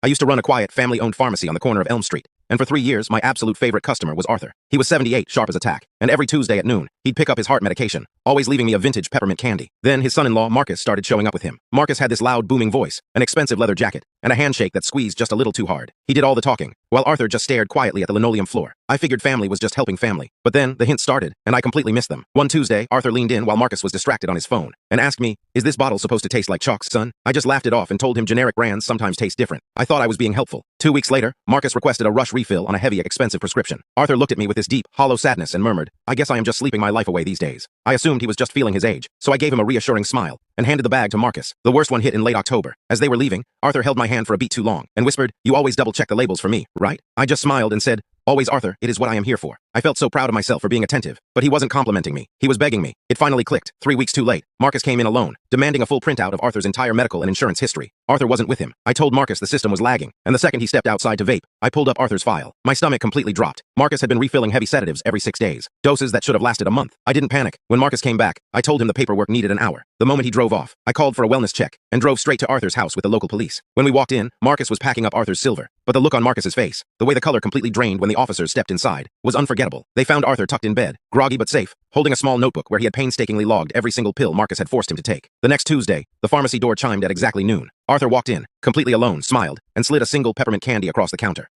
I used to run a quiet, family-owned pharmacy on the corner of Elm Street. And for 3 years, my absolute favorite customer was Arthur. He was 78, sharp as a tack. And every Tuesday at noon, he'd pick up his heart medication, always leaving me a vintage peppermint candy. Then his son-in-law, Marcus, started showing up with him. Marcus had this loud, booming voice, an expensive leather jacket, and a handshake that squeezed just a little too hard. He did all the talking, while Arthur just stared quietly at the linoleum floor. I figured family was just helping family. But then, the hints started, and I completely missed them. One Tuesday, Arthur leaned in while Marcus was distracted on his phone, and asked me, "Is this bottle supposed to taste like chalks, son?" I just laughed it off and told him generic brands sometimes taste different. I thought I was being helpful. 2 weeks later, Marcus requested a rush refill on a heavy, expensive prescription. Arthur looked at me with this deep, hollow sadness and murmured, "I guess I am just sleeping my life away these days." I assumed he was just feeling his age, so I gave him a reassuring smile and handed the bag to Marcus. The worst one hit in late October. As they were leaving, Arthur held my hand for a beat too long and whispered, "You always double-check the labels for me, right?" I just smiled and said, "Always, Arthur, it is what I am here for." I felt so proud of myself for being attentive, but he wasn't complimenting me. He was begging me. It finally clicked. 3 weeks too late, Marcus came in alone, demanding a full printout of Arthur's entire medical and insurance history. Arthur wasn't with him. I told Marcus the system was lagging, and the second he stepped outside to vape, I pulled up Arthur's file. My stomach completely dropped. Marcus had been refilling heavy sedatives every 6 days, doses that should have lasted a month. I didn't panic. When Marcus came back, I told him the paperwork needed an hour. The moment he drove off, I called for a wellness check and drove straight to Arthur's house with the local police. When we walked in, Marcus was packing up Arthur's silver, but the look on Marcus's face, the way the color completely drained when the officers stepped inside, was unforgettable. They found Arthur tucked in bed, groggy but safe, holding a small notebook where he had painstakingly logged every single pill Marcus had forced him to take. The next Tuesday, the pharmacy door chimed at exactly noon. Arthur walked in, completely alone, smiled, and slid a single peppermint candy across the counter.